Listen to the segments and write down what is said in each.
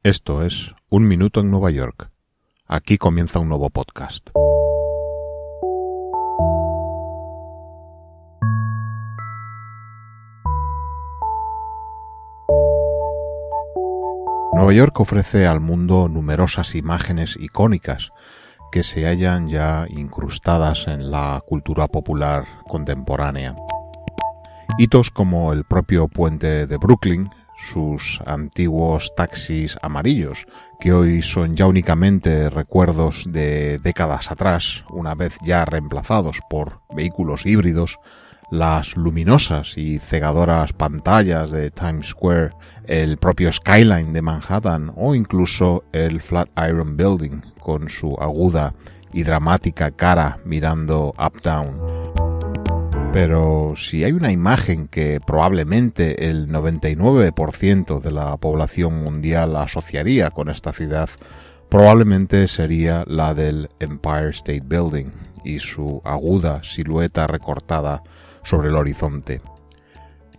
Esto es Un Minuto en Nueva York. Aquí comienza un nuevo podcast. Nueva York ofrece al mundo numerosas imágenes icónicas que se hallan ya incrustadas en la cultura popular contemporánea. Hitos como el propio puente de Brooklyn, sus antiguos taxis amarillos, que hoy son ya únicamente recuerdos de décadas atrás, una vez ya reemplazados por vehículos híbridos, las luminosas y cegadoras pantallas de Times Square, el propio skyline de Manhattan o incluso el Flatiron Building con su aguda y dramática cara mirando uptown. Pero si hay una imagen que probablemente el 99% de la población mundial asociaría con esta ciudad, probablemente sería la del Empire State Building y su aguda silueta recortada sobre el horizonte.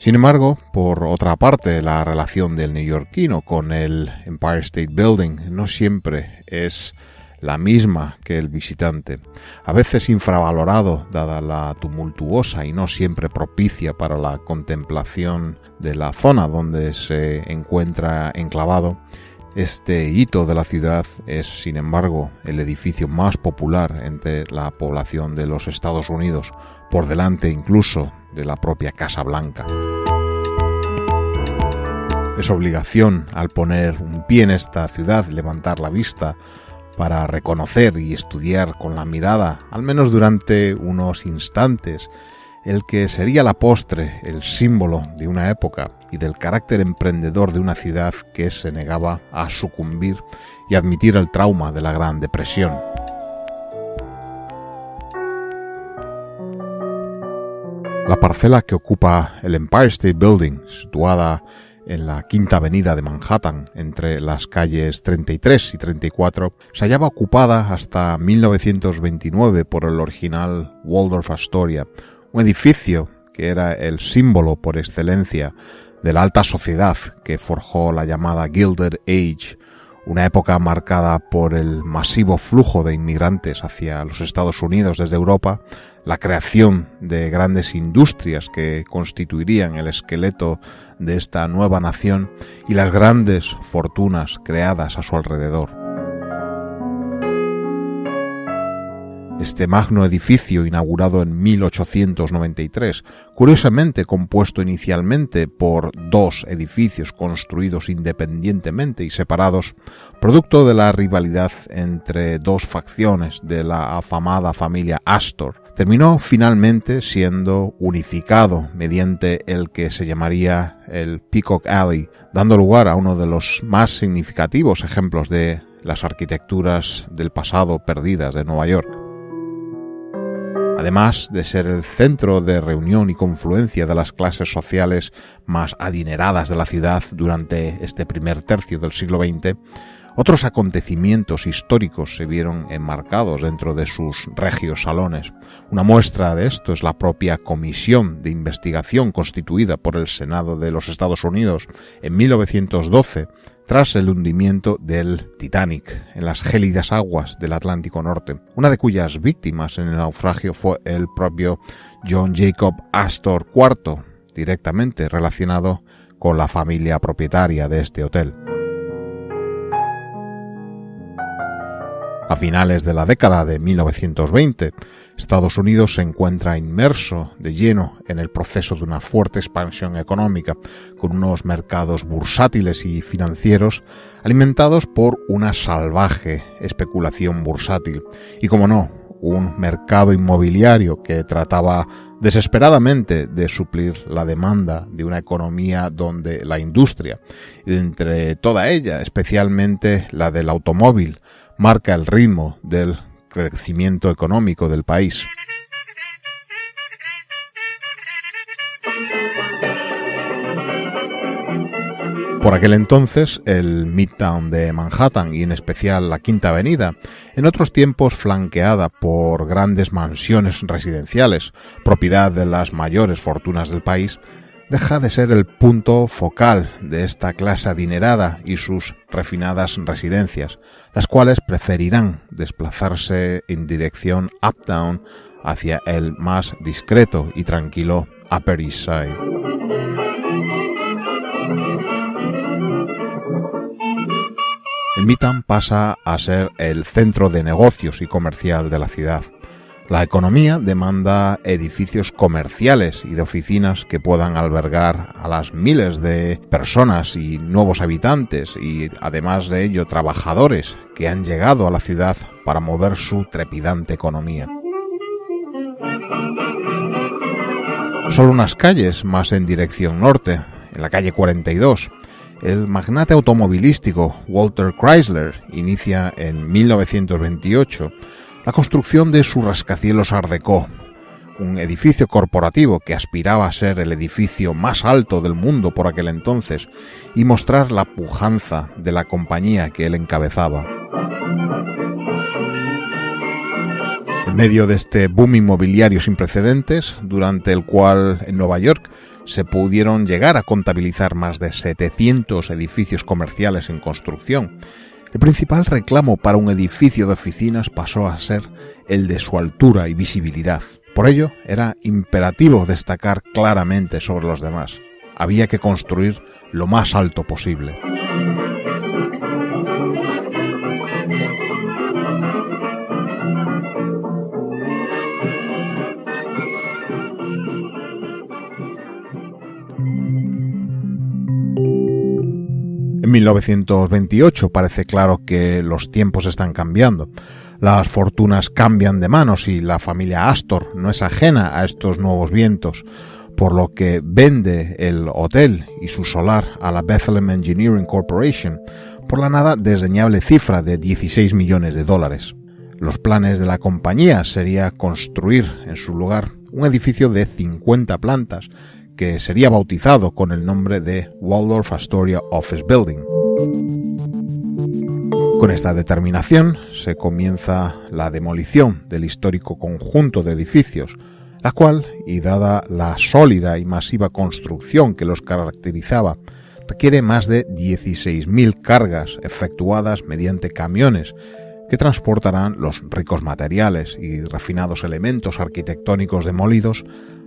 Sin embargo, por otra parte, la relación del neoyorquino con el Empire State Building no siempre es la misma que el visitante, a veces infravalorado dada la tumultuosa y no siempre propicia para la contemplación de la zona donde se encuentra enclavado. Este hito de la ciudad es, sin embargo, el edificio más popular entre la población de los Estados Unidos, por delante incluso de la propia Casa Blanca. Es obligación, al poner un pie en esta ciudad, levantar la vista para reconocer y estudiar con la mirada, al menos durante unos instantes, el que sería la postre, el símbolo de una época y del carácter emprendedor de una ciudad que se negaba a sucumbir y admitir el trauma de la Gran Depresión. La parcela que ocupa el Empire State Building, situada en la Quinta Avenida de Manhattan, entre las calles 33 y 34, se hallaba ocupada hasta 1929 por el original Waldorf Astoria, un edificio que era el símbolo por excelencia de la alta sociedad que forjó la llamada Gilded Age, una época marcada por el masivo flujo de inmigrantes hacia los Estados Unidos desde Europa, la creación de grandes industrias que constituirían el esqueleto de esta nueva nación y las grandes fortunas creadas a su alrededor. Este magno edificio, inaugurado en 1893, curiosamente compuesto inicialmente por dos edificios construidos independientemente y separados, producto de la rivalidad entre dos facciones de la afamada familia Astor, terminó finalmente siendo unificado mediante el que se llamaría el Peacock Alley, dando lugar a uno de los más significativos ejemplos de las arquitecturas del pasado perdidas de Nueva York. Además de ser el centro de reunión y confluencia de las clases sociales más adineradas de la ciudad durante este primer tercio del siglo XX, otros acontecimientos históricos se vieron enmarcados dentro de sus regios salones. Una muestra de esto es la propia comisión de investigación constituida por el Senado de los Estados Unidos en 1912 tras el hundimiento del Titanic en las gélidas aguas del Atlántico Norte, una de cuyas víctimas en el naufragio fue el propio John Jacob Astor IV, directamente relacionado con la familia propietaria de este hotel. A finales de la década de 1920, Estados Unidos se encuentra inmerso de lleno en el proceso de una fuerte expansión económica, con unos mercados bursátiles y financieros alimentados por una salvaje especulación bursátil y, como no, un mercado inmobiliario que trataba desesperadamente de suplir la demanda de una economía donde la industria, y entre toda ella, especialmente la del automóvil, marca el ritmo del crecimiento económico del país. Por aquel entonces, el Midtown de Manhattan y en especial la Quinta Avenida, en otros tiempos flanqueada por grandes mansiones residenciales, propiedad de las mayores fortunas del país, deja de ser el punto focal de esta clase adinerada y sus refinadas residencias, las cuales preferirán desplazarse en dirección uptown hacia el más discreto y tranquilo Upper East Side. El Midtown pasa a ser el centro de negocios y comercial de la ciudad. La economía demanda edificios comerciales y de oficinas que puedan albergar a las miles de personas y nuevos habitantes y, además de ello, trabajadores que han llegado a la ciudad para mover su trepidante economía. Solo unas calles más en dirección norte, en la calle 42, el magnate automovilístico Walter Chrysler inicia en 1928 la construcción de su rascacielos Art Deco, un edificio corporativo que aspiraba a ser el edificio más alto del mundo por aquel entonces y mostrar la pujanza de la compañía que él encabezaba. En medio de este boom inmobiliario sin precedentes, durante el cual en Nueva York se pudieron llegar a contabilizar más de 700 edificios comerciales en construcción, el principal reclamo para un edificio de oficinas pasó a ser el de su altura y visibilidad. Por ello, era imperativo destacar claramente sobre los demás. Había que construir lo más alto posible. En 1928 parece claro que los tiempos están cambiando. Las fortunas cambian de manos y la familia Astor no es ajena a estos nuevos vientos, por lo que vende el hotel y su solar a la Bethlehem Engineering Corporation por la nada desdeñable cifra de $16 millones. Los planes de la compañía sería construir en su lugar un edificio de 50 plantas, que sería bautizado con el nombre de Waldorf Astoria Office Building. Con esta determinación se comienza la demolición del histórico conjunto de edificios, la cual, y dada la sólida y masiva construcción que los caracterizaba, requiere más de 16.000 cargas efectuadas mediante camiones que transportarán los ricos materiales y refinados elementos arquitectónicos demolidos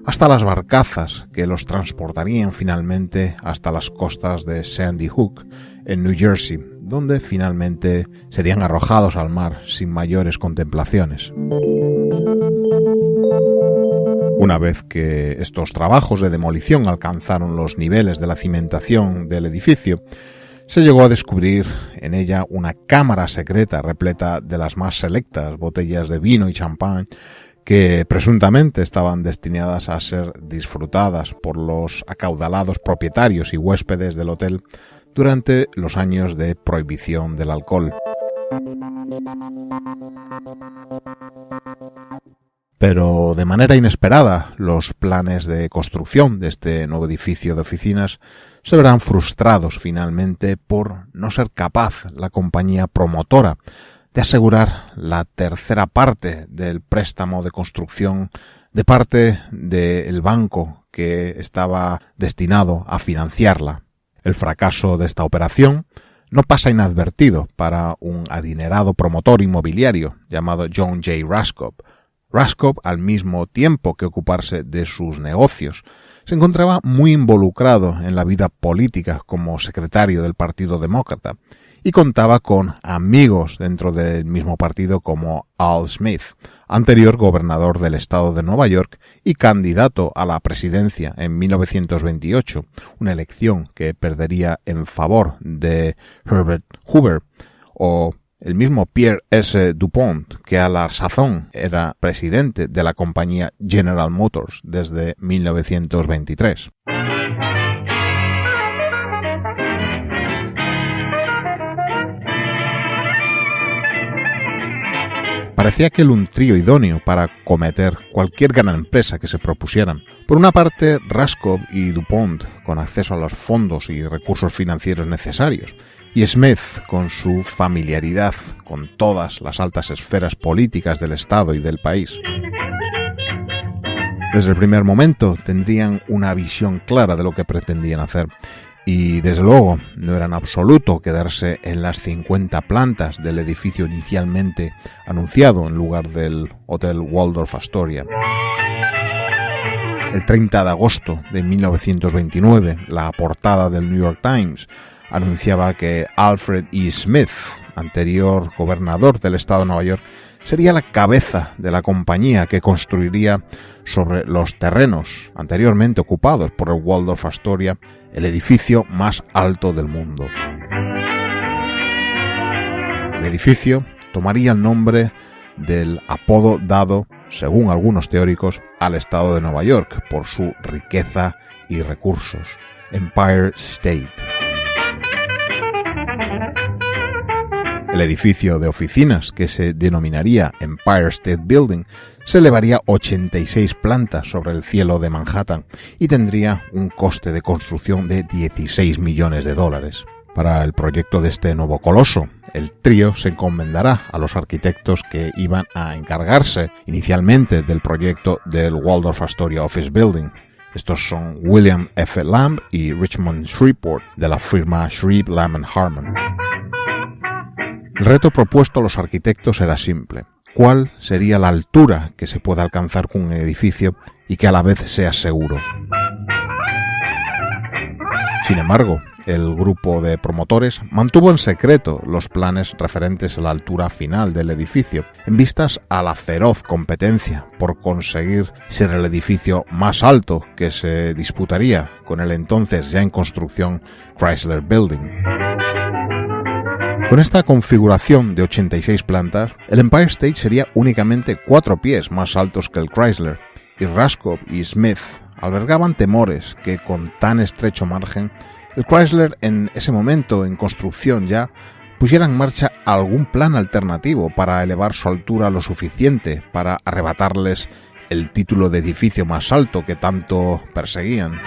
hasta las barcazas que los transportarían finalmente hasta las costas de Sandy Hook, en New Jersey, donde finalmente serían arrojados al mar sin mayores contemplaciones. Una vez que estos trabajos de demolición alcanzaron los niveles de la cimentación del edificio, se llegó a descubrir en ella una cámara secreta repleta de las más selectas botellas de vino y champán que presuntamente estaban destinadas a ser disfrutadas por los acaudalados propietarios y huéspedes del hotel durante los años de prohibición del alcohol. Pero de manera inesperada, los planes de construcción de este nuevo edificio de oficinas se verán frustrados finalmente por no ser capaz la compañía promotora de asegurar la tercera parte del préstamo de construcción de parte del banco que estaba destinado a financiarla. El fracaso de esta operación no pasa inadvertido para un adinerado promotor inmobiliario llamado John J. Raskob. Raskob, al mismo tiempo que ocuparse de sus negocios, se encontraba muy involucrado en la vida política como secretario del Partido Demócrata y contaba con amigos dentro del mismo partido como Al Smith, anterior gobernador del estado de Nueva York y candidato a la presidencia en 1928, una elección que perdería en favor de Herbert Hoover, o el mismo Pierre S. DuPont, que a la sazón era presidente de la compañía General Motors desde 1923. Parecía aquel un trío idóneo para cometer cualquier gran empresa que se propusieran. Por una parte, Raskob y DuPont, con acceso a los fondos y recursos financieros necesarios, y Smith, con su familiaridad con todas las altas esferas políticas del Estado y del país. Desde el primer momento tendrían una visión clara de lo que pretendían hacer y desde luego no era en absoluto quedarse en las 50 plantas del edificio inicialmente anunciado en lugar del Hotel Waldorf Astoria. El 30 de agosto de 1929, la portada del New York Times anunciaba que Alfred E. Smith, anterior gobernador del estado de Nueva York, sería la cabeza de la compañía que construiría sobre los terrenos anteriormente ocupados por el Waldorf Astoria el edificio más alto del mundo. El edificio tomaría el nombre del apodo dado, según algunos teóricos, al estado de Nueva York por su riqueza y recursos, Empire State. El edificio de oficinas, que se denominaría Empire State Building, se elevaría 86 plantas sobre el cielo de Manhattan y tendría un coste de construcción de $16 millones. Para el proyecto de este nuevo coloso, el trío se encomendará a los arquitectos que iban a encargarse inicialmente del proyecto del Waldorf Astoria Office Building. Estos son William F. Lamb y Richmond Shreveport, de la firma Shreve, Lamb & Harmon. El reto propuesto a los arquitectos era simple: ¿cuál sería la altura que se pueda alcanzar con un edificio y que a la vez sea seguro? Sin embargo, el grupo de promotores mantuvo en secreto los planes referentes a la altura final del edificio, en vistas a la feroz competencia por conseguir ser el edificio más alto que se disputaría con el entonces ya en construcción Chrysler Building. Con esta configuración de 86 plantas, el Empire State sería únicamente 4 pies más altos que el Chrysler, y Raskob y Smith albergaban temores que con tan estrecho margen, el Chrysler en ese momento en construcción ya pusiera en marcha algún plan alternativo para elevar su altura lo suficiente para arrebatarles el título de edificio más alto que tanto perseguían.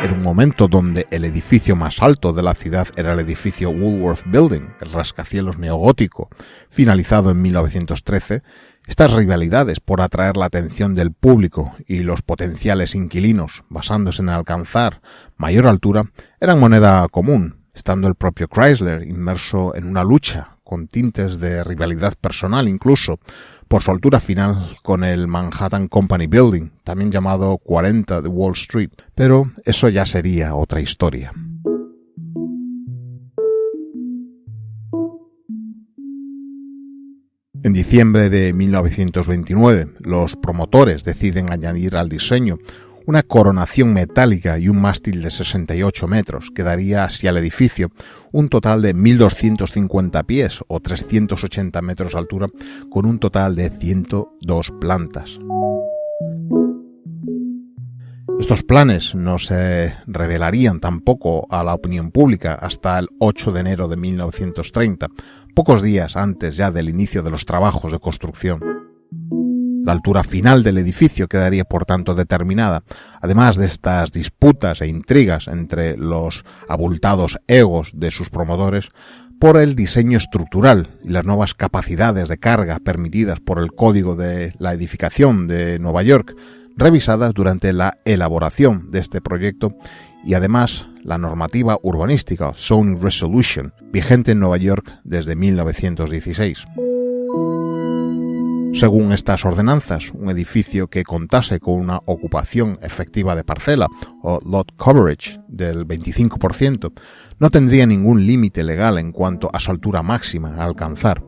Era un momento donde el edificio más alto de la ciudad era el edificio Woolworth Building, el rascacielos neogótico, finalizado en 1913. Estas rivalidades por atraer la atención del público y los potenciales inquilinos, basándose en alcanzar mayor altura, eran moneda común, estando el propio Chrysler inmerso en una lucha, con tintes de rivalidad personal incluso, por su altura final con el Manhattan Company Building, también llamado 40 de Wall Street, pero eso ya sería otra historia. En diciembre de 1929, los promotores deciden añadir al diseño una coronación metálica y un mástil de 68 metros, que daría así al edificio un total de 1.250 pies o 380 metros de altura, con un total de 102 plantas. Estos planes no se revelarían tampoco a la opinión pública hasta el 8 de enero de 1930, pocos días antes ya del inicio de los trabajos de construcción. La altura final del edificio quedaría por tanto determinada, además de estas disputas e intrigas entre los abultados egos de sus promotores, por el diseño estructural y las nuevas capacidades de carga permitidas por el Código de la Edificación de Nueva York, revisadas durante la elaboración de este proyecto, y además la normativa urbanística Zoning Resolution, vigente en Nueva York desde 1916. Según estas ordenanzas, un edificio que contase con una ocupación efectiva de parcela o lot coverage del 25% no tendría ningún límite legal en cuanto a su altura máxima a alcanzar.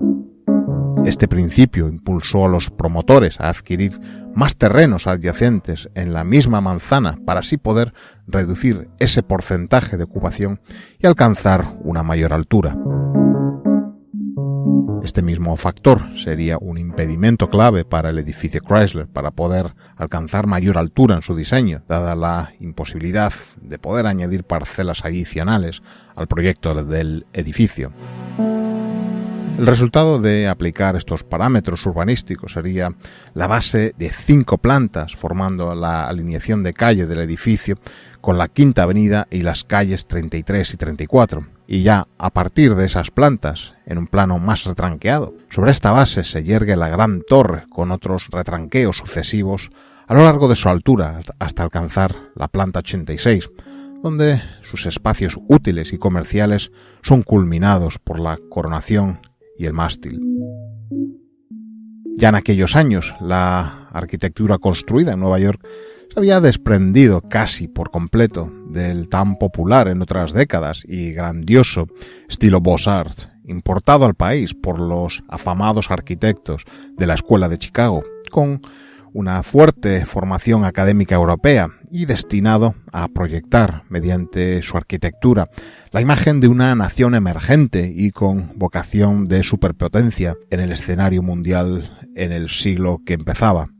Este principio impulsó a los promotores a adquirir más terrenos adyacentes en la misma manzana para así poder reducir ese porcentaje de ocupación y alcanzar una mayor altura. Este mismo factor sería un impedimento clave para el edificio Chrysler para poder alcanzar mayor altura en su diseño, dada la imposibilidad de poder añadir parcelas adicionales al proyecto del edificio. El resultado de aplicar estos parámetros urbanísticos sería la base de 5 plantas formando la alineación de calle del edificio, con la Quinta Avenida y las calles 33 y 34. Y ya a partir de esas plantas, en un plano más retranqueado, sobre esta base se yergue la gran torre con otros retranqueos sucesivos a lo largo de su altura hasta alcanzar la planta 86, donde sus espacios útiles y comerciales son culminados por la coronación y el mástil. Ya en aquellos años, la arquitectura construida en Nueva York se había desprendido casi por completo del tan popular en otras décadas y grandioso estilo Beaux-Arts, importado al país por los afamados arquitectos de la Escuela de Chicago, con una fuerte formación académica europea y destinado a proyectar mediante su arquitectura la imagen de una nación emergente y con vocación de superpotencia en el escenario mundial en el siglo que empezaba.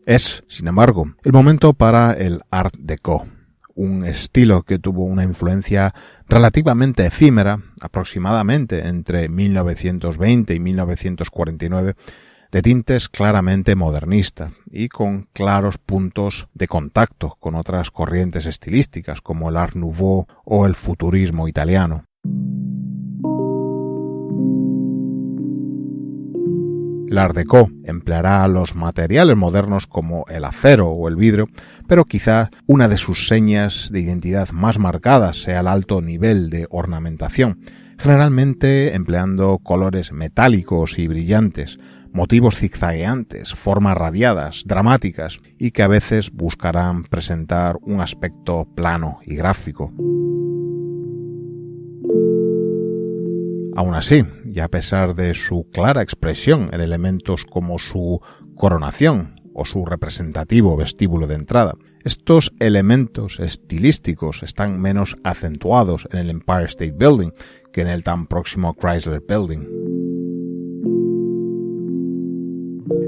Es, sin embargo, el momento para el Art Deco, un estilo que tuvo una influencia relativamente efímera, aproximadamente entre 1920 y 1949, de tintes claramente modernistas y con claros puntos de contacto con otras corrientes estilísticas como el Art Nouveau o el futurismo italiano. El Art Deco empleará los materiales modernos como el acero o el vidrio, pero quizá una de sus señas de identidad más marcadas sea el alto nivel de ornamentación, generalmente empleando colores metálicos y brillantes, motivos zigzagueantes, formas radiadas, dramáticas y que a veces buscarán presentar un aspecto plano y gráfico. Aún así, y a pesar de su clara expresión en elementos como su coronación o su representativo vestíbulo de entrada, estos elementos estilísticos están menos acentuados en el Empire State Building que en el tan próximo Chrysler Building.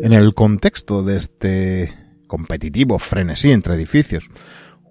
En el contexto de este competitivo frenesí entre edificios,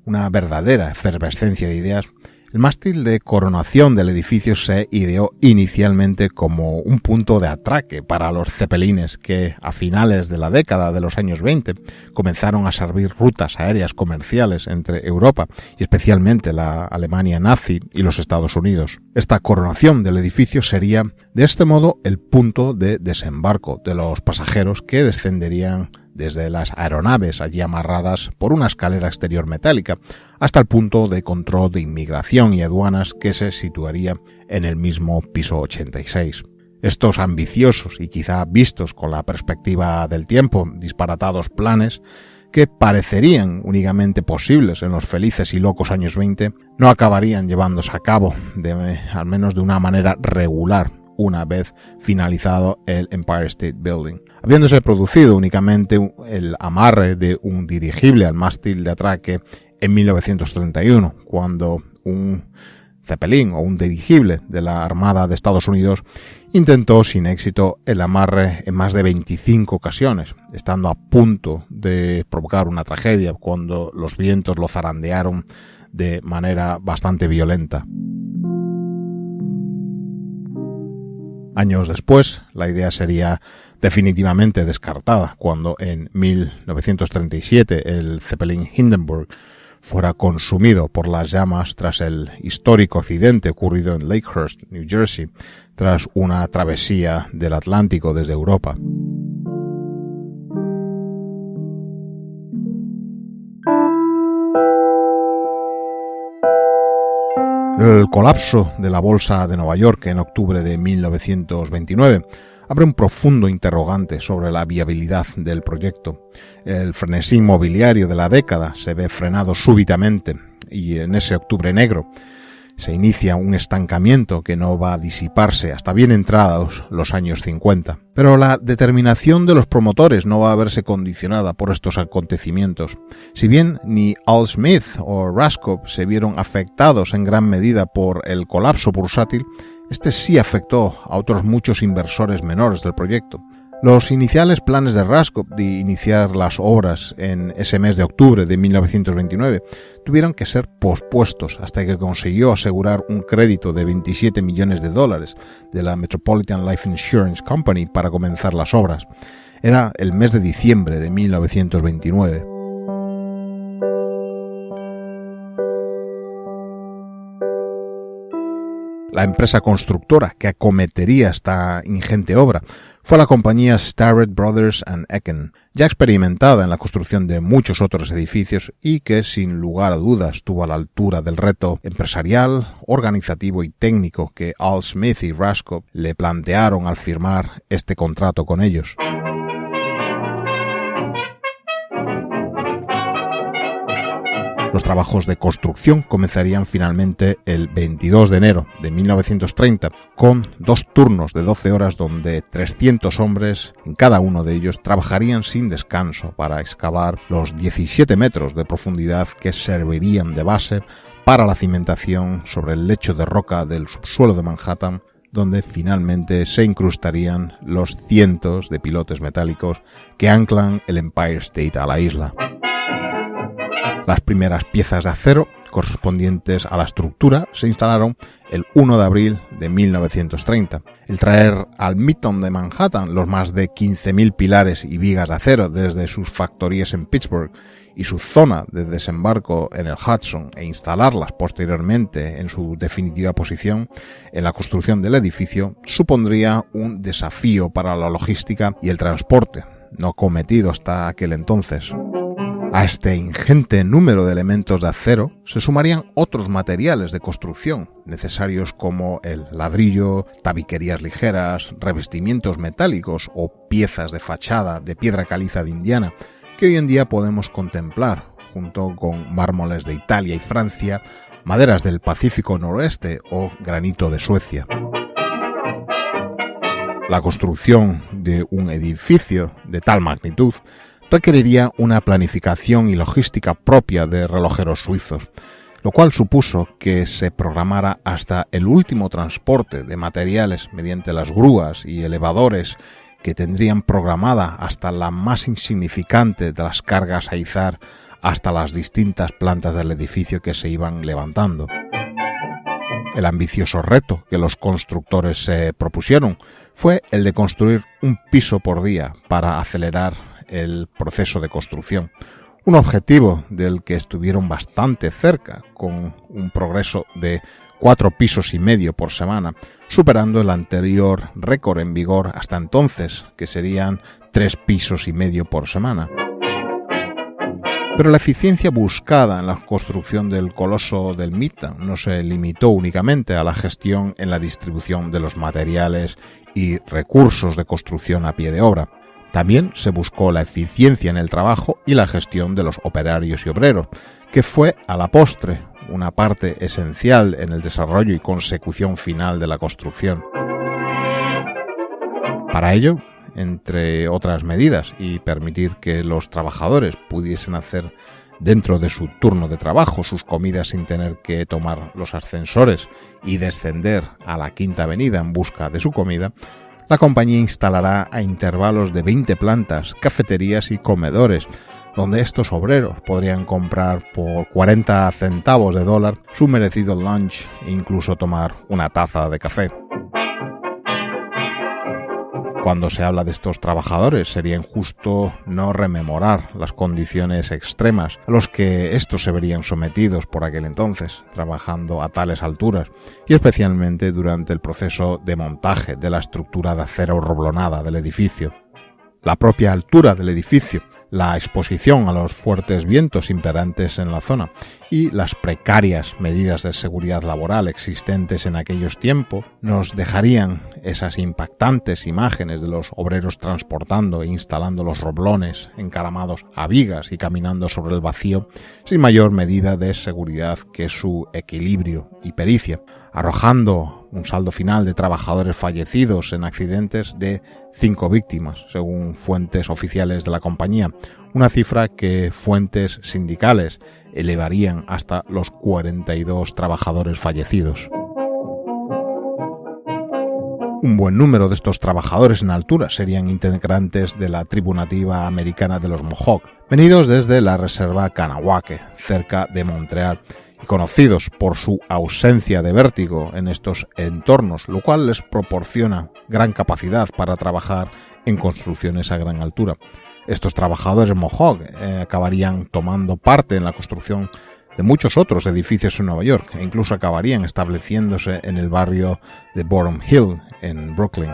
una verdadera efervescencia de ideas, el mástil de coronación del edificio se ideó inicialmente como un punto de atraque para los cepelines que, a finales de la década de los años 20, comenzaron a servir rutas aéreas comerciales entre Europa y especialmente la Alemania nazi y los Estados Unidos. Esta coronación del edificio sería, de este modo, el punto de desembarco de los pasajeros que descenderían desde las aeronaves allí amarradas por una escalera exterior metálica hasta el punto de control de inmigración y aduanas que se situaría en el mismo piso 86. Estos ambiciosos y quizá vistos con la perspectiva del tiempo disparatados planes que parecerían únicamente posibles en los felices y locos años 20 no acabarían llevándose a cabo al menos de una manera regular una vez finalizado el Empire State Building, habiéndose producido únicamente el amarre de un dirigible al mástil de atraque en 1931, cuando un Zeppelin o un dirigible de la Armada de Estados Unidos intentó sin éxito el amarre en más de 25 ocasiones, estando a punto de provocar una tragedia cuando los vientos lo zarandearon de manera bastante violenta. Años después, la idea sería definitivamente descartada cuando en 1937 el Zeppelin Hindenburg fuera consumido por las llamas tras el histórico accidente ocurrido en Lakehurst, New Jersey, tras una travesía del Atlántico desde Europa. El colapso de la Bolsa de Nueva York en octubre de 1929 abre un profundo interrogante sobre la viabilidad del proyecto. El frenesí inmobiliario de la década se ve frenado súbitamente y en ese octubre negro se inicia un estancamiento que no va a disiparse hasta bien entrados los años 50. Pero la determinación de los promotores no va a verse condicionada por estos acontecimientos. Si bien ni Al Smith o Raskob se vieron afectados en gran medida por el colapso bursátil, este sí afectó a otros muchos inversores menores del proyecto. Los iniciales planes de Raskob de iniciar las obras en ese mes de octubre de 1929 tuvieron que ser pospuestos hasta que consiguió asegurar un crédito de $27 millones de la Metropolitan Life Insurance Company para comenzar las obras. Era el mes de diciembre de 1929. La empresa constructora que acometería esta ingente obra fue la compañía Starrett Brothers & Eken, ya experimentada en la construcción de muchos otros edificios y que sin lugar a dudas estuvo a la altura del reto empresarial, organizativo y técnico que Al Smith y Raskop le plantearon al firmar este contrato con ellos. Los trabajos de construcción comenzarían finalmente el 22 de enero de 1930, con 2 turnos de 12 horas donde 300 hombres en cada uno de ellos trabajarían sin descanso para excavar los 17 metros de profundidad que servirían de base para la cimentación sobre el lecho de roca del subsuelo de Manhattan, donde finalmente se incrustarían los cientos de pilotes metálicos que anclan el Empire State a la isla. Las primeras piezas de acero correspondientes a la estructura se instalaron el 1 de abril de 1930. El traer al Midtown de Manhattan los más de 15.000 pilares y vigas de acero desde sus factorías en Pittsburgh y su zona de desembarco en el Hudson e instalarlas posteriormente en su definitiva posición en la construcción del edificio supondría un desafío para la logística y el transporte, no cometido hasta aquel entonces. A este ingente número de elementos de acero se sumarían otros materiales de construcción necesarios como el ladrillo, tabiquerías ligeras, revestimientos metálicos o piezas de fachada de piedra caliza de Indiana que hoy en día podemos contemplar junto con mármoles de Italia y Francia, maderas del Pacífico Noroeste o granito de Suecia. La construcción de un edificio de tal magnitud requeriría una planificación y logística propia de relojeros suizos, lo cual supuso que se programara hasta el último transporte de materiales mediante las grúas y elevadores que tendrían programada hasta la más insignificante de las cargas a izar hasta las distintas plantas del edificio que se iban levantando. El ambicioso reto que los constructores se propusieron fue el de construir un piso por día para acelerar el proceso de construcción, un objetivo del que estuvieron bastante cerca, con un progreso de 4 pisos y medio por semana, superando el anterior récord en vigor hasta entonces, que serían 3 pisos y medio por semana. Pero la eficiencia buscada en la construcción del coloso del Midtown no se limitó únicamente a la gestión en la distribución de los materiales y recursos de construcción a pie de obra. También se buscó la eficiencia en el trabajo y la gestión de los operarios y obreros, que fue, a la postre, una parte esencial en el desarrollo y consecución final de la construcción. Para ello, entre otras medidas, y permitir que los trabajadores pudiesen hacer dentro de su turno de trabajo sus comidas sin tener que tomar los ascensores y descender a la Quinta Avenida en busca de su comida, la compañía instalará a intervalos de 20 plantas, cafeterías y comedores, donde estos obreros podrían comprar por 40 centavos de dólar su merecido lunch e incluso tomar una taza de café. Cuando se habla de estos trabajadores, sería injusto no rememorar las condiciones extremas a los que estos se verían sometidos por aquel entonces, trabajando a tales alturas, y especialmente durante el proceso de montaje de la estructura de acero roblonada del edificio. La propia altura del edificio, la exposición a los fuertes vientos imperantes en la zona y las precarias medidas de seguridad laboral existentes en aquellos tiempos nos dejarían esas impactantes imágenes de los obreros transportando e instalando los roblones encaramados a vigas y caminando sobre el vacío sin mayor medida de seguridad que su equilibrio y pericia, arrojando un saldo final de trabajadores fallecidos en accidentes de 5 víctimas, según fuentes oficiales de la compañía, una cifra que fuentes sindicales elevarían hasta los 42 trabajadores fallecidos. Un buen número de estos trabajadores en altura serían integrantes de la tribu nativa americana de los Mohawk, venidos desde la reserva Kanawake, cerca de Montreal, y conocidos por su ausencia de vértigo en estos entornos, lo cual les proporciona gran capacidad para trabajar en construcciones a gran altura. Estos trabajadores Mohawk acabarían tomando parte en la construcción de muchos otros edificios en Nueva York e incluso acabarían estableciéndose en el barrio de Bottom Hill, en Brooklyn.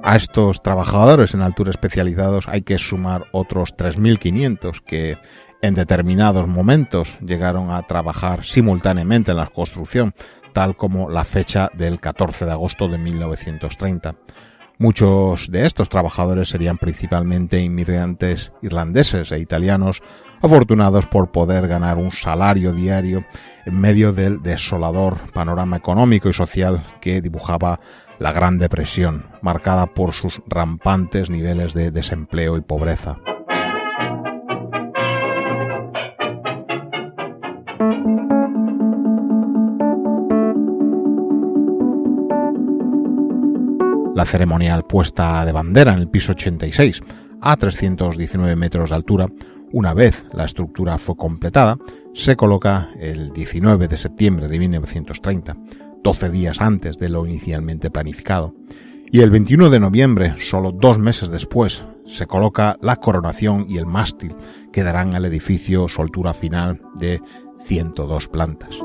A estos trabajadores en altura especializados hay que sumar otros 3.500 que en determinados momentos llegaron a trabajar simultáneamente en la construcción, tal como la fecha del 14 de agosto de 1930. Muchos de estos trabajadores serían principalmente inmigrantes irlandeses e italianos, afortunados por poder ganar un salario diario en medio del desolador panorama económico y social que dibujaba la Gran Depresión, marcada por sus rampantes niveles de desempleo y pobreza. La ceremonial puesta de bandera en el piso 86, a 319 metros de altura, una vez la estructura fue completada, se coloca el 19 de septiembre de 1930, 12 días antes de lo inicialmente planificado. Y el 21 de noviembre, solo 2 meses después, se coloca la coronación y el mástil que darán al edificio su altura final de 102 plantas.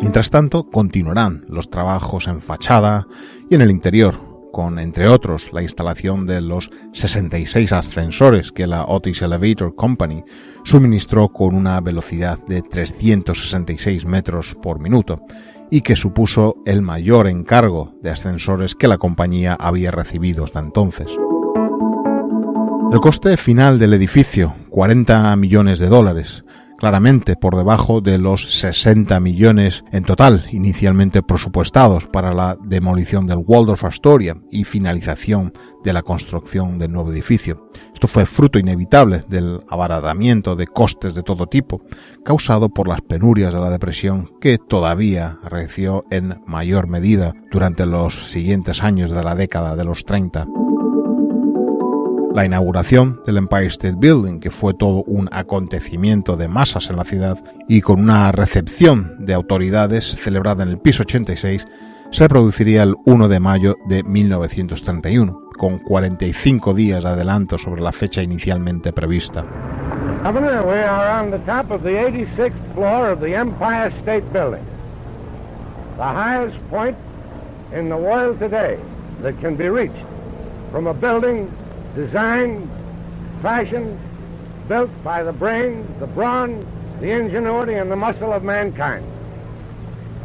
Mientras tanto, continuarán los trabajos en fachada y en el interior, con, entre otros, la instalación de los 66 ascensores que la Otis Elevator Company suministró con una velocidad de 366 metros por minuto y que supuso el mayor encargo de ascensores que la compañía había recibido hasta entonces. El coste final del edificio, $40 millones, claramente por debajo de los 60 millones en total inicialmente presupuestados para la demolición del Waldorf Astoria y finalización de la construcción del nuevo edificio. Esto fue fruto inevitable del abaratamiento de costes de todo tipo, causado por las penurias de la depresión que todavía arreció en mayor medida durante los siguientes años de la década de los 30. La inauguración del Empire State Building, que fue todo un acontecimiento de masas en la ciudad y con una recepción de autoridades celebrada en el piso 86, se produciría el 1 de mayo de 1931, con 45 días de adelanto sobre la fecha inicialmente prevista. Governor, we are on the top of the 86th floor of the Empire State Building, the highest point in the world today that can be reached from a building designed, fashioned, built by the brain, the brawn, the ingenuity, and the muscle of mankind.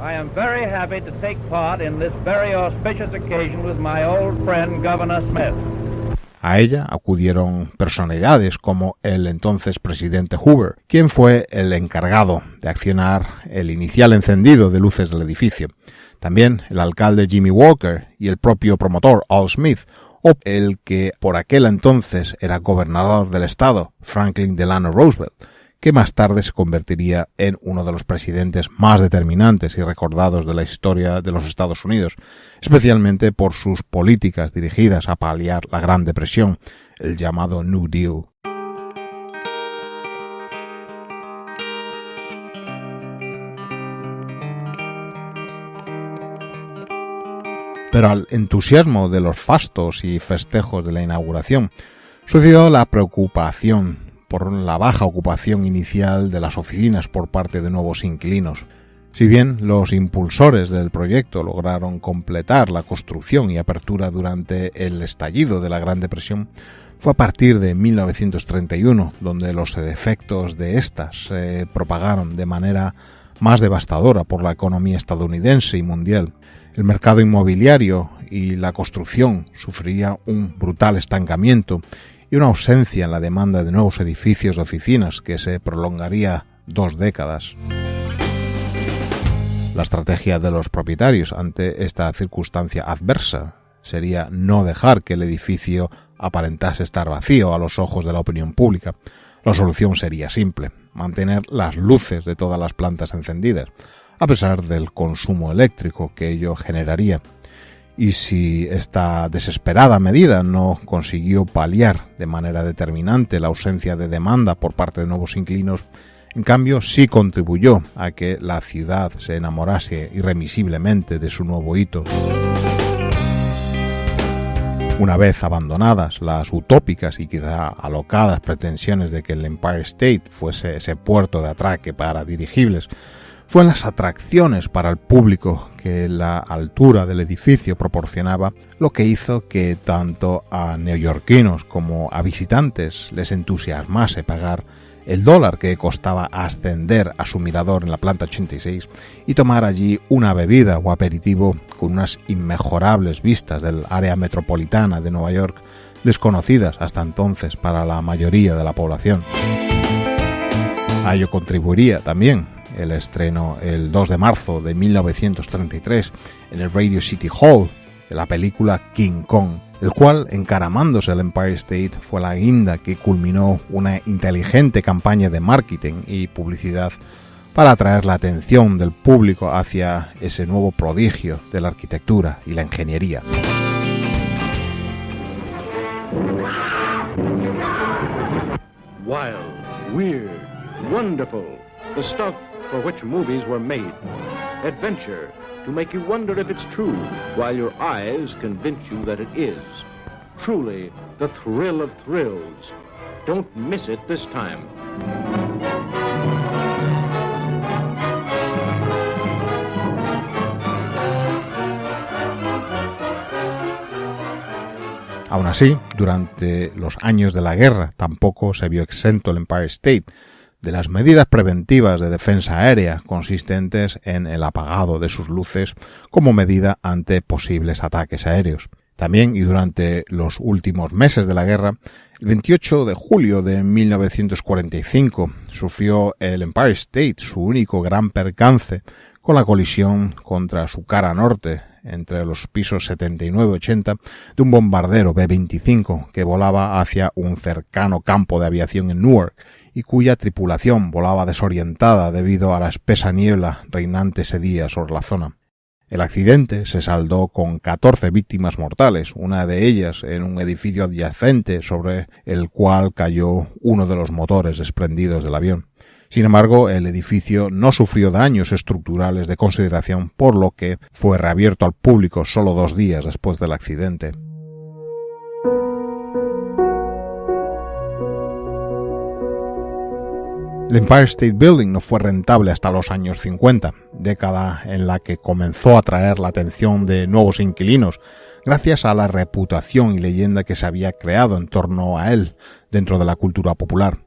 I am very happy to take part in this very auspicious occasion with my old friend Governor Smith. A ella acudieron personalidades como el entonces presidente Hoover, quien fue el encargado de accionar el inicial encendido de luces del edificio. También el alcalde Jimmy Walker y el propio promotor Al Smith, o el que por aquel entonces era gobernador del estado, Franklin Delano Roosevelt, que más tarde se convertiría en uno de los presidentes más determinantes y recordados de la historia de los Estados Unidos, especialmente por sus políticas dirigidas a paliar la Gran Depresión, el llamado New Deal. Pero al entusiasmo de los fastos y festejos de la inauguración sucedió la preocupación por la baja ocupación inicial de las oficinas por parte de nuevos inquilinos. Si bien los impulsores del proyecto lograron completar la construcción y apertura durante el estallido de la Gran Depresión, fue a partir de 1931 donde los efectos de estas se propagaron de manera más devastadora por la economía estadounidense y mundial. El mercado inmobiliario y la construcción sufriría un brutal estancamiento y una ausencia en la demanda de nuevos edificios de oficinas que se prolongaría 2 décadas. La estrategia de los propietarios ante esta circunstancia adversa sería no dejar que el edificio aparentase estar vacío a los ojos de la opinión pública. La solución sería simple: mantener las luces de todas las plantas encendidas, a pesar del consumo eléctrico que ello generaría. Y si esta desesperada medida no consiguió paliar de manera determinante la ausencia de demanda por parte de nuevos inquilinos, en cambio sí contribuyó a que la ciudad se enamorase irremisiblemente de su nuevo hito. Una vez abandonadas las utópicas y quizá alocadas pretensiones de que el Empire State fuese ese puerto de atraque para dirigibles, fue en las atracciones para el público que la altura del edificio proporcionaba lo que hizo que tanto a neoyorquinos como a visitantes les entusiasmase pagar el $1 que costaba ascender a su mirador en la planta 86 y tomar allí una bebida o aperitivo con unas inmejorables vistas del área metropolitana de Nueva York, desconocidas hasta entonces para la mayoría de la población. A ello contribuiría también el estreno el 2 de marzo de 1933 en el Radio City Hall de la película King Kong, el cual, encaramándose al Empire State, fue la guinda que culminó una inteligente campaña de marketing y publicidad para atraer la atención del público hacia ese nuevo prodigio de la arquitectura y la ingeniería. Wild, weird, wonderful, the stuff for which movies were made. Adventure, to make you wonder if it's true, while your eyes convince you that it is. Truly, the thrill of thrills. Don't miss it this time. Aún así, durante los años de la guerra tampoco se vio exento el Empire State de las medidas preventivas de defensa aérea consistentes en el apagado de sus luces como medida ante posibles ataques aéreos. También, y durante los últimos meses de la guerra, el 28 de julio de 1945 sufrió el Empire State su único gran percance con la colisión contra su cara norte entre los pisos 79 y 80 de un bombardero B-25 que volaba hacia un cercano campo de aviación en Newark y cuya tripulación volaba desorientada debido a la espesa niebla reinante ese día sobre la zona. El accidente se saldó con 14 víctimas mortales, una de ellas en un edificio adyacente sobre el cual cayó uno de los motores desprendidos del avión. Sin embargo, el edificio no sufrió daños estructurales de consideración, por lo que fue reabierto al público solo 2 días después del accidente. El Empire State Building no fue rentable hasta los años 50, década en la que comenzó a atraer la atención de nuevos inquilinos, gracias a la reputación y leyenda que se había creado en torno a él dentro de la cultura popular.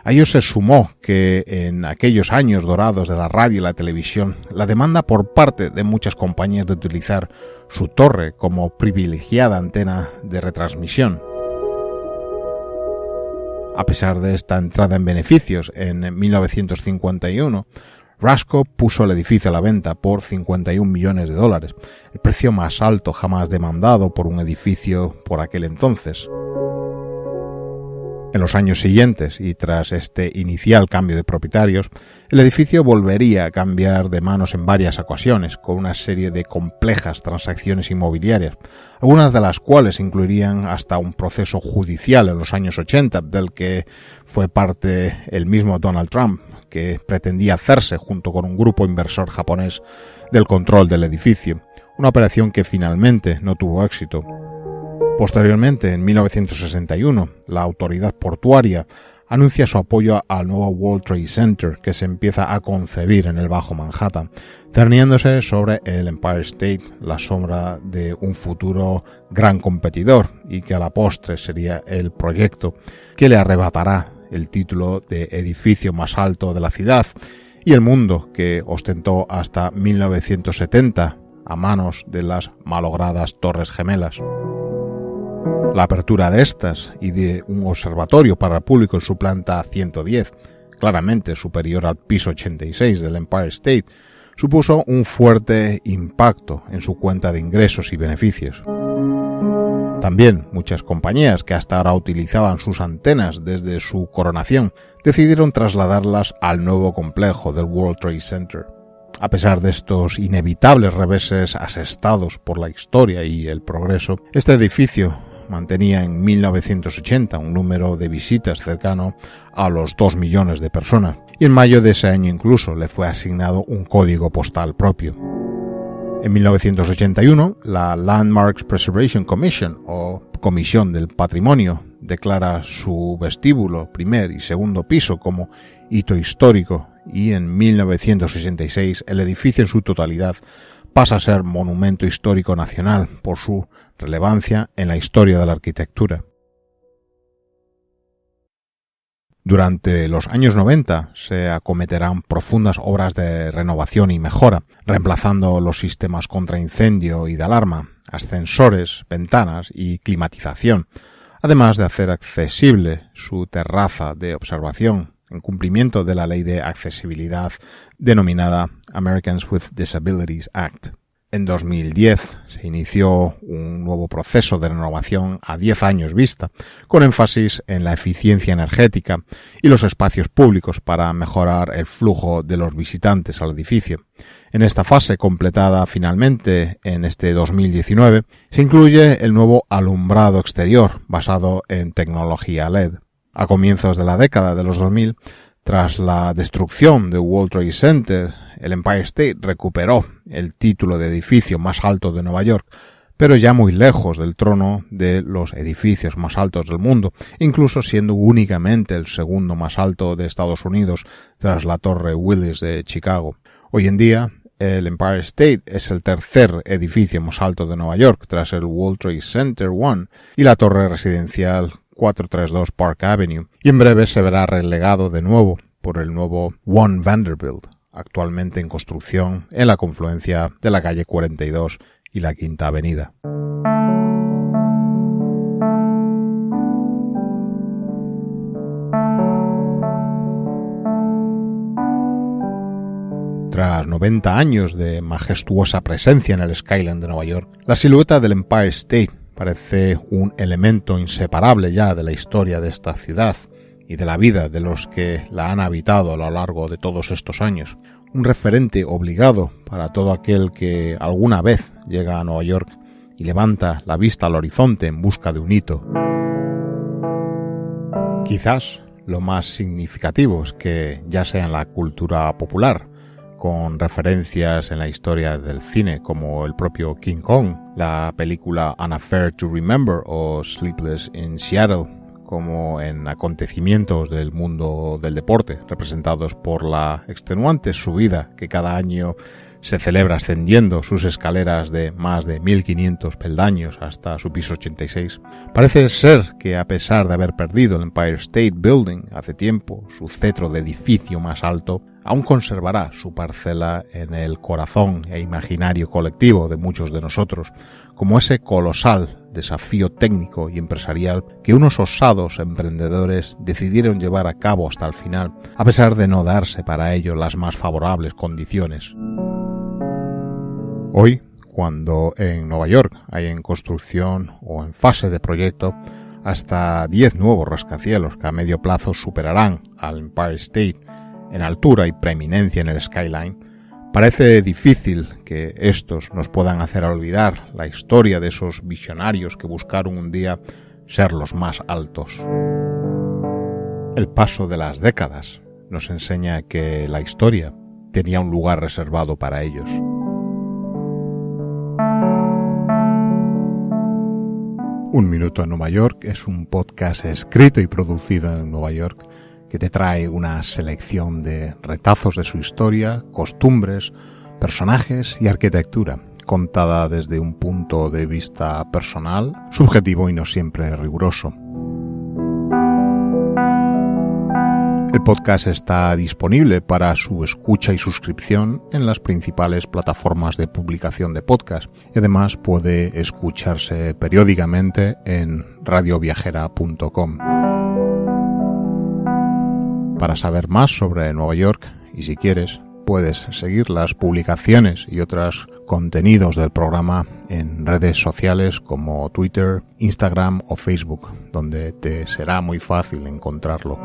A ello se sumó que en aquellos años dorados de la radio y la televisión, la demanda por parte de muchas compañías de utilizar su torre como privilegiada antena de retransmisión. A pesar de esta entrada en beneficios, en 1951, Rasco puso el edificio a la venta por $51 millones, el precio más alto jamás demandado por un edificio por aquel entonces. En los años siguientes, y tras este inicial cambio de propietarios, el edificio volvería a cambiar de manos en varias ocasiones, con una serie de complejas transacciones inmobiliarias, algunas de las cuales incluirían hasta un proceso judicial en los años 80, del que fue parte el mismo Donald Trump, que pretendía hacerse junto con un grupo inversor japonés del control del edificio, una operación que finalmente no tuvo éxito. Posteriormente, en 1961, la autoridad portuaria anuncia su apoyo al nuevo World Trade Center que se empieza a concebir en el Bajo Manhattan, cerniéndose sobre el Empire State, la sombra de un futuro gran competidor y que a la postre sería el proyecto que le arrebatará el título de edificio más alto de la ciudad y el mundo que ostentó hasta 1970 a manos de las malogradas Torres Gemelas. La apertura de estas y de un observatorio para el público en su planta 110, claramente superior al piso 86 del Empire State, supuso un fuerte impacto en su cuenta de ingresos y beneficios. También muchas compañías que hasta ahora utilizaban sus antenas desde su coronación decidieron trasladarlas al nuevo complejo del World Trade Center. A pesar de estos inevitables reveses asestados por la historia y el progreso, este edificio mantenía en 1980 un número de visitas cercano a los 2 millones de personas, y en mayo de ese año incluso le fue asignado un código postal propio. En 1981, la Landmarks Preservation Commission, o Comisión del Patrimonio, declara su vestíbulo, primer y segundo piso, como hito histórico, y en 1966 el edificio en su totalidad pasa a ser monumento histórico nacional por su relevancia en la historia de la arquitectura. Durante los años 90 se acometerán profundas obras de renovación y mejora, reemplazando los sistemas contra incendio y de alarma, ascensores, ventanas y climatización, además de hacer accesible su terraza de observación, en cumplimiento de la ley de accesibilidad denominada Americans with Disabilities Act. En 2010 se inició un nuevo proceso de renovación a 10 años vista, con énfasis en la eficiencia energética y los espacios públicos para mejorar el flujo de los visitantes al edificio. En esta fase, completada finalmente en este 2019, se incluye el nuevo alumbrado exterior basado en tecnología LED. A comienzos de la década de los 2000, tras la destrucción de World Trade Center, el Empire State recuperó el título de edificio más alto de Nueva York, pero ya muy lejos del trono de los edificios más altos del mundo, incluso siendo únicamente el segundo más alto de Estados Unidos tras la Torre Willis de Chicago. Hoy en día, el Empire State es el tercer edificio más alto de Nueva York tras el World Trade Center One y la torre residencial 432 Park Avenue, y en breve se verá relegado de nuevo por el nuevo One Vanderbilt, actualmente en construcción en la confluencia de la calle 42 y la Quinta Avenida. Tras 90 años de majestuosa presencia en el skyline de Nueva York, la silueta del Empire State parece un elemento inseparable ya de la historia de esta ciudad y de la vida de los que la han habitado a lo largo de todos estos años. Un referente obligado para todo aquel que alguna vez llega a Nueva York y levanta la vista al horizonte en busca de un hito. Quizás lo más significativo es que, ya sea en la cultura popular, con referencias en la historia del cine como el propio King Kong, la película An Affair to Remember o Sleepless in Seattle, como en acontecimientos del mundo del deporte, representados por la extenuante subida que cada año se celebra ascendiendo sus escaleras de más de 1.500 peldaños hasta su piso 86. Parece ser que, a pesar de haber perdido el Empire State Building hace tiempo, su cetro de edificio más alto, aún conservará su parcela en el corazón e imaginario colectivo de muchos de nosotros, como ese colosal desafío técnico y empresarial que unos osados emprendedores decidieron llevar a cabo hasta el final, a pesar de no darse para ello las más favorables condiciones. Hoy, cuando en Nueva York hay en construcción o en fase de proyecto hasta 10 nuevos rascacielos que a medio plazo superarán al Empire State en altura y preeminencia en el skyline, parece difícil que estos nos puedan hacer olvidar la historia de esos visionarios que buscaron un día ser los más altos. El paso de las décadas nos enseña que la historia tenía un lugar reservado para ellos. Un Minuto en Nueva York es un podcast escrito y producido en Nueva York que te trae una selección de retazos de su historia, costumbres, personajes y arquitectura, contada desde un punto de vista personal, subjetivo y no siempre riguroso. El podcast está disponible para su escucha y suscripción en las principales plataformas de publicación de podcast y además puede escucharse periódicamente en radioviajera.com. Para saber más sobre Nueva York y si quieres, puedes seguir las publicaciones y otros contenidos del programa en redes sociales como Twitter, Instagram o Facebook, donde te será muy fácil encontrarlo.